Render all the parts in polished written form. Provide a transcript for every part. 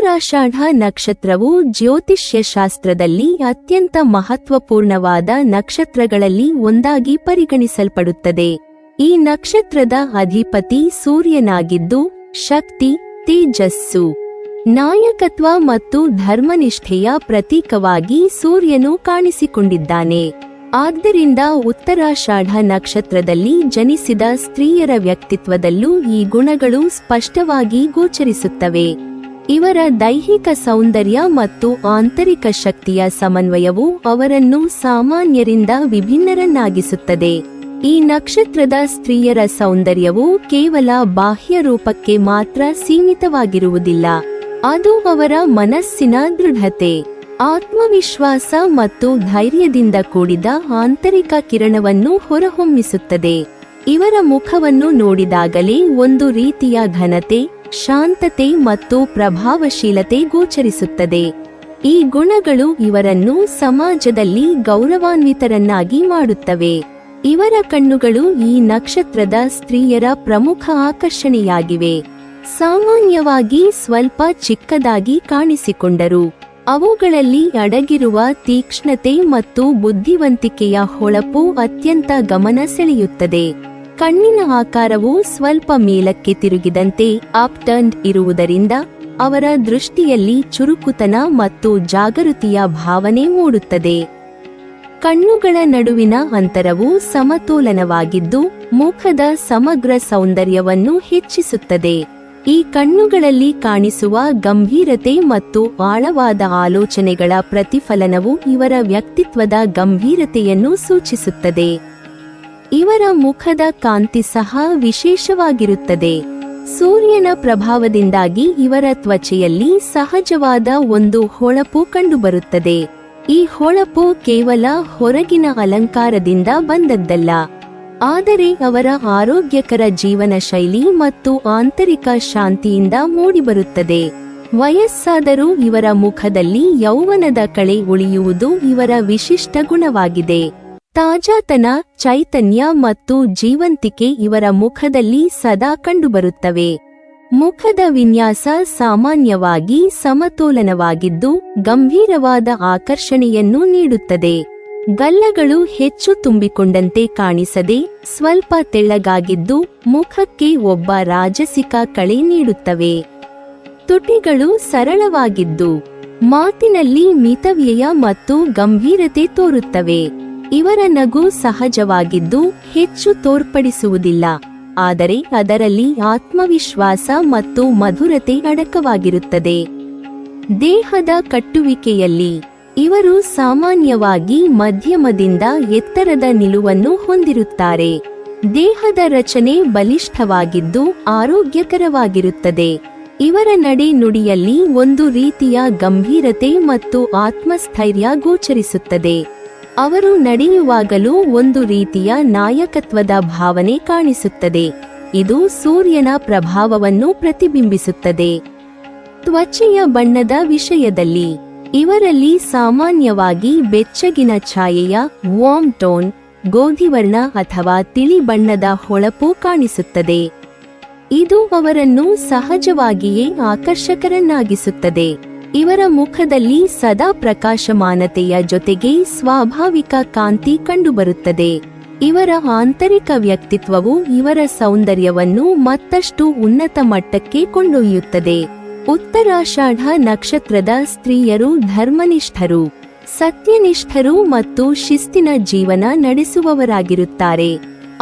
ಉತ್ತರಾಷಾಢ ನಕ್ಷತ್ರವು ಜ್ಯೋತಿಷ್ಯ ಶಾಸ್ತ್ರದಲ್ಲಿ ಅತ್ಯಂತ ಮಹತ್ವಪೂರ್ಣವಾದ ನಕ್ಷತ್ರಗಳಲ್ಲಿ ಒಂದಾಗಿ ಪರಿಗಣಿಸಲ್ಪಡುತ್ತದೆ. ಈ ನಕ್ಷತ್ರದ ಅಧಿಪತಿ ಸೂರ್ಯನಾಗಿದ್ದು ಶಕ್ತಿ, ತೇಜಸ್ಸು, ನಾಯಕತ್ವ ಮತ್ತು ಧರ್ಮನಿಷ್ಠೆಯ ಪ್ರತೀಕವಾಗಿ ಸೂರ್ಯನು ಕಾಣಿಸಿಕೊಂಡಿದ್ದಾನೆ. ಆದ್ದರಿಂದ ಉತ್ತರಾಷಾಢ ನಕ್ಷತ್ರದಲ್ಲಿ ಜನಿಸಿದ ಸ್ತ್ರೀಯರ ವ್ಯಕ್ತಿತ್ವದಲ್ಲೂ ಈ ಗುಣಗಳು ಸ್ಪಷ್ಟವಾಗಿ ಗೋಚರಿಸುತ್ತವೆ. ಇವರ ದೈಹಿಕ ಸೌಂದರ್ಯ ಮತ್ತು ಆಂತರಿಕ ಶಕ್ತಿಯ ಸಮನ್ವಯವು ಅವರನ್ನು ಸಾಮಾನ್ಯರಿಂದ ವಿಭಿನ್ನರನ್ನಾಗಿಸುತ್ತದೆ. ಈ ನಕ್ಷತ್ರದ ಸ್ತ್ರೀಯರ ಸೌಂದರ್ಯವು ಕೇವಲ ಬಾಹ್ಯ ರೂಪಕ್ಕೆ ಮಾತ್ರ ಸೀಮಿತವಾಗಿರುವುದಿಲ್ಲ. ಅದು ಅವರ ಮನಸ್ಸಿನ ದೃಢತೆ, ಆತ್ಮವಿಶ್ವಾಸ ಮತ್ತು ಧೈರ್ಯದಿಂದ ಕೂಡಿದ ಆಂತರಿಕ ಕಿರಣವನ್ನು ಹೊರಹೊಮ್ಮಿಸುತ್ತದೆ. ಇವರ ಮುಖವನ್ನು ನೋಡಿದಾಗಲೇ ಒಂದು ರೀತಿಯ ಘನತೆ, ಶಾಂತತೆ ಮತ್ತು ಪ್ರಭಾವಶೀಲತೆ ಗೋಚರಿಸುತ್ತದೆ. ಈ ಗುಣಗಳು ಇವರನ್ನು ಸಮಾಜದಲ್ಲಿ ಗೌರವಾನ್ವಿತರನ್ನಾಗಿ ಮಾಡುತ್ತವೆ. ಇವರ ಕಣ್ಣುಗಳು ಈ ನಕ್ಷತ್ರದ ಸ್ತ್ರೀಯರ ಪ್ರಮುಖ ಆಕರ್ಷಣೆಯಾಗಿವೆ. ಸಾಮಾನ್ಯವಾಗಿ ಸ್ವಲ್ಪ ಚಿಕ್ಕದಾಗಿ ಕಾಣಿಸಿಕೊಂಡರು ಅವುಗಳಲ್ಲಿ ಅಡಗಿರುವ ತೀಕ್ಷ್ಣತೆ ಮತ್ತು ಬುದ್ಧಿವಂತಿಕೆಯ ಹೊಳಪು ಅತ್ಯಂತ ಗಮನ ಸೆಳೆಯುತ್ತದೆ. ಕಣ್ಣಿನ ಆಕಾರವು ಸ್ವಲ್ಪ ಮೇಲಕ್ಕೆ ತಿರುಗಿದಂತೆ ಅಪ್ಟರ್ನ್ಡ್ ಇರುವುದರಿಂದ ಅವರ ದೃಷ್ಟಿಯಲ್ಲಿ ಚುರುಕುತನ ಮತ್ತು ಜಾಗೃತಿಯ ಭಾವನೆ ಮೂಡುತ್ತದೆ. ಕಣ್ಣುಗಳ ನಡುವಿನ ಅಂತರವು ಸಮತೋಲನವಾಗಿದ್ದು ಮುಖದ ಸಮಗ್ರ ಸೌಂದರ್ಯವನ್ನು ಹೆಚ್ಚಿಸುತ್ತದೆ. ಈ ಕಣ್ಣುಗಳಲ್ಲಿ ಕಾಣಿಸುವ ಗಂಭೀರತೆ ಮತ್ತು ಆಳವಾದ ಆಲೋಚನೆಗಳ ಪ್ರತಿಫಲನವು ಇವರ ವ್ಯಕ್ತಿತ್ವದ ಗಂಭೀರತೆಯನ್ನು ಸೂಚಿಸುತ್ತದೆ. ಇವರ ಮುಖದ ಕಾಂತಿ ಸಹ ವಿಶೇಷವಾಗಿರುತ್ತದೆ. ಸೂರ್ಯನ ಪ್ರಭಾವದಿಂದಾಗಿ ಇವರ ತ್ವಚೆಯಲ್ಲಿ ಸಹಜವಾದ ಒಂದು ಹೊಳಪು ಕಂಡುಬರುತ್ತದೆ. ಈ ಹೊಳಪು ಕೇವಲ ಹೊರಗಿನ ಅಲಂಕಾರದಿಂದ ಬಂದದ್ದಲ್ಲ, ಆದರೆ ಅವರ ಆರೋಗ್ಯಕರ ಜೀವನ ಶೈಲಿ ಮತ್ತು ಆಂತರಿಕ ಶಾಂತಿಯಿಂದ ಮೂಡಿಬರುತ್ತದೆ. ವಯಸ್ಸಾದರೂ ಇವರ ಮುಖದಲ್ಲಿ ಯೌವನದ ಕಳೆ ಉಳಿಯುವುದು ಇವರ ವಿಶಿಷ್ಟ ಗುಣವಾಗಿದೆ. ತಾಜಾತನ, ಚೈತನ್ಯ ಮತ್ತು ಜೀವಂತಿಕೆ ಇವರ ಮುಖದಲ್ಲಿ ಸದಾ ಕಂಡುಬರುತ್ತವೆ. ಮುಖದ ವಿನ್ಯಾಸ ಸಾಮಾನ್ಯವಾಗಿ ಸಮತೋಲನವಾಗಿದ್ದು ಗಂಭೀರವಾದ ಆಕರ್ಷಣೆಯನ್ನು ನೀಡುತ್ತದೆ. ಗಲ್ಲಗಳು ಹೆಚ್ಚು ತುಂಬಿಕೊಂಡಂತೆ ಕಾಣಿಸದೆ ಸ್ವಲ್ಪ ತೆಳ್ಳಗಾಗಿದ್ದು ಮುಖಕ್ಕೆ ಒಬ್ಬ ರಾಜಸಿಕ ಕಳೆ ನೀಡುತ್ತವೆ. ತುಟಿಗಳು ಸರಳವಾಗಿದ್ದು ಮಾತಿನಲ್ಲಿ ಮಿತವ್ಯಯ ಮತ್ತು ಗಂಭೀರತೆ ತೋರುತ್ತವೆ. ಇವರ ನಗು ಸಹಜವಾಗಿದ್ದು ಹೆಚ್ಚು ತೋರ್ಪಡಿಸುವುದಿಲ್ಲ, ಆದರೆ ಅದರಲ್ಲಿ ಆತ್ಮವಿಶ್ವಾಸ ಮತ್ತು ಮಧುರತೆ ಅಡಕವಾಗಿರುತ್ತದೆ. ದೇಹದ ಕಟ್ಟುವಿಕೆಯಲ್ಲಿ ಇವರು ಸಾಮಾನ್ಯವಾಗಿ ಮಧ್ಯಮದಿಂದ ಎತ್ತರದ ನಿಲುವನ್ನು ಹೊಂದಿರುತ್ತಾರೆ. ದೇಹದ ರಚನೆ ಬಲಿಷ್ಠವಾಗಿದ್ದು ಆರೋಗ್ಯಕರವಾಗಿರುತ್ತದೆ. ಇವರ ನಡೆ ನುಡಿಯಲ್ಲಿ ಒಂದು ರೀತಿಯ ಗಂಭೀರತೆ ಮತ್ತು ಆತ್ಮಸ್ಥೈರ್ಯ ಗೋಚರಿಸುತ್ತದೆ. ಅವರು ನಡೆಯುವಾಗಲೂ ಒಂದು ರೀತಿಯ ನಾಯಕತ್ವದ ಭಾವನೆ ಕಾಣಿಸುತ್ತದೆ. ಇದು ಸೂರ್ಯನ ಪ್ರಭಾವವನ್ನು ಪ್ರತಿಬಿಂಬಿಸುತ್ತದೆ. ತ್ವಚೆಯ ಬಣ್ಣದ ವಿಷಯದಲ್ಲಿ ಇವರಲ್ಲಿ ಸಾಮಾನ್ಯವಾಗಿ ಬೆಚ್ಚಗಿನ ಛಾಯೆಯ ವಾರ್ಮ್ ಟೋನ್, ಗೋಧಿವರ್ಣ ಅಥವಾ ತಿಳಿ ಬಣ್ಣದ ಹೊಳಪು ಕಾಣಿಸುತ್ತದೆ. ಇದು ಅವರನ್ನು ಸಹಜವಾಗಿಯೇ ಆಕರ್ಷಕರನ್ನಾಗಿಸುತ್ತದೆ. ಇವರ ಮುಖದಲ್ಲಿ ಸದಾ ಪ್ರಕಾಶಮಾನತೆಯ ಜೊತೆಗೆ ಸ್ವಾಭಾವಿಕ ಕಾಂತಿ ಕಂಡುಬರುತ್ತದೆ. ಇವರ ಆಂತರಿಕ ವ್ಯಕ್ತಿತ್ವವು ಇವರ ಸೌಂದರ್ಯವನ್ನು ಮತ್ತಷ್ಟು ಉನ್ನತ ಮಟ್ಟಕ್ಕೆ ಕೊಂಡೊಯ್ಯುತ್ತದೆ. ಉತ್ತರಾಷಾಢ ನಕ್ಷತ್ರದ ಸ್ತ್ರೀಯರು ಧರ್ಮನಿಷ್ಠರು, ಸತ್ಯನಿಷ್ಠರು ಮತ್ತು ಶಿಸ್ತಿನ ಜೀವನ ನಡೆಸುವವರಾಗಿರುತ್ತಾರೆ.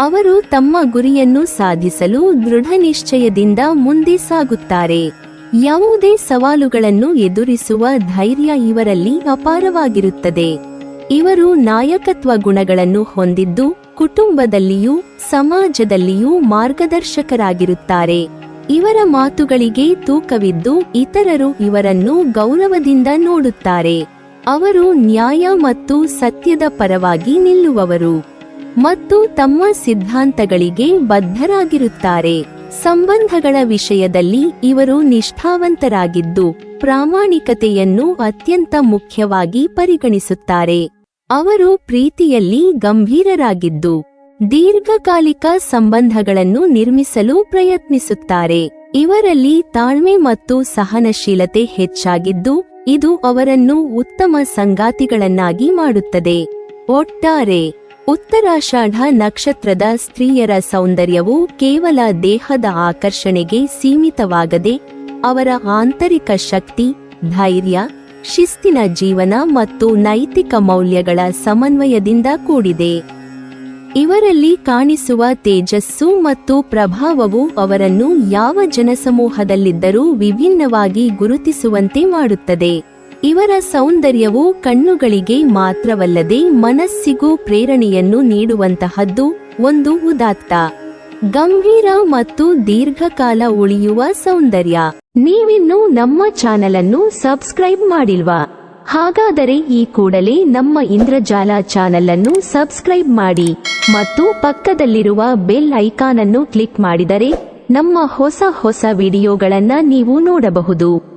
ಅವರು ತಮ್ಮ ಗುರಿಯನ್ನು ಸಾಧಿಸಲು ದೃಢನಿಶ್ಚಯದಿಂದ ಮುಂದೆ ಸಾಗುತ್ತಾರೆ. ಯಾವುದೇ ಸವಾಲುಗಳನ್ನು ಎದುರಿಸುವ ಧೈರ್ಯ ಇವರಲ್ಲಿ ಅಪಾರವಾಗಿರುತ್ತದೆ. ಇವರು ನಾಯಕತ್ವ ಗುಣಗಳನ್ನು ಹೊಂದಿದ್ದು ಕುಟುಂಬದಲ್ಲಿಯೂ ಸಮಾಜದಲ್ಲಿಯೂ ಮಾರ್ಗದರ್ಶಕರಾಗಿರುತ್ತಾರೆ. ಇವರ ಮಾತುಗಳಿಗೆ ತೂಕವಿದ್ದು ಇತರರು ಇವರನ್ನು ಗೌರವದಿಂದ ನೋಡುತ್ತಾರೆ. ಅವರು ನ್ಯಾಯ ಮತ್ತು ಸತ್ಯದ ಪರವಾಗಿ ನಿಲ್ಲುವವರು ಮತ್ತು ತಮ್ಮ ಸಿದ್ಧಾಂತಗಳಿಗೆ ಬದ್ಧರಾಗಿರುತ್ತಾರೆ. ಸಂಬಂಧಗಳ ವಿಷಯದಲ್ಲಿ ಇವರು ನಿಷ್ಠಾವಂತರಾಗಿದ್ದು ಪ್ರಾಮಾಣಿಕತೆಯನ್ನು ಅತ್ಯಂತ ಮುಖ್ಯವಾಗಿ ಪರಿಗಣಿಸುತ್ತಾರೆ. ಅವರು ಪ್ರೀತಿಯಲ್ಲಿ ಗಂಭೀರರಾಗಿದ್ದು ದೀರ್ಘಕಾಲಿಕ ಸಂಬಂಧಗಳನ್ನು ನಿರ್ಮಿಸಲು ಪ್ರಯತ್ನಿಸುತ್ತಾರೆ. ಇವರಲ್ಲಿ ತಾಳ್ಮೆ ಮತ್ತು ಸಹನಶೀಲತೆ ಹೆಚ್ಚಾಗಿದ್ದು ಇದು ಅವರನ್ನು ಉತ್ತಮ ಸಂಗಾತಿಗಳನ್ನಾಗಿ ಮಾಡುತ್ತದೆ. ಒಟ್ಟಾರೆ ಉತ್ತರಾಷಾಢ ನಕ್ಷತ್ರದ ಸ್ತ್ರೀಯರ ಸೌಂದರ್ಯವು ಕೇವಲ ದೇಹದ ಆಕರ್ಷಣೆಗೆ ಸೀಮಿತವಾಗದೆ ಅವರ ಆಂತರಿಕ ಶಕ್ತಿ, ಧೈರ್ಯ, ಶಿಸ್ತಿನ ಜೀವನ ಮತ್ತು ನೈತಿಕ ಮೌಲ್ಯಗಳ ಸಮನ್ವಯದಿಂದ ಕೂಡಿದೆ. ಇವರಲ್ಲಿ ಕಾಣಿಸುವ ತೇಜಸ್ಸು ಮತ್ತು ಪ್ರಭಾವವು ಅವರನ್ನು ಯಾವ ಜನಸಮೂಹದಲ್ಲಿದ್ದರೂ ವಿಭಿನ್ನವಾಗಿ ಗುರುತಿಸುವಂತೆ ಮಾಡುತ್ತದೆ. ಇವರ ಸೌಂದರ್ಯವು ಕಣ್ಣುಗಳಿಗೆ ಮಾತ್ರವಲ್ಲದೆ ಮನಸ್ಸಿಗೂ ಪ್ರೇರಣೆಯನ್ನು ನೀಡುವಂತಹದ್ದು. ಒಂದು ಉದಾತ್ತ, ಗಂಭೀರ ಮತ್ತು ದೀರ್ಘಕಾಲ ಉಳಿಯುವ ಸೌಂದರ್ಯ. ನೀವಿನ್ನೂ ನಮ್ಮ ಚಾನೆಲ್ ಅನ್ನು ಸಬ್ಸ್ಕ್ರೈಬ್ ಮಾಡಿಲ್ವಾ? ಹಾಗಾದರೆ ಈ ಕೂಡಲೇ ನಮ್ಮ ಇಂದ್ರಜಾಲ ಚಾನೆಲ್ ಅನ್ನು ಸಬ್ಸ್ಕ್ರೈಬ್ ಮಾಡಿ ಮತ್ತು ಪಕ್ಕದಲ್ಲಿರುವ ಬೆಲ್ ಐಕಾನ್ ಅನ್ನು ಕ್ಲಿಕ್ ಮಾಡಿದರೆ ನಮ್ಮ ಹೊಸ ವಿಡಿಯೋಗಳನ್ನು ನೀವು ನೋಡಬಹುದು.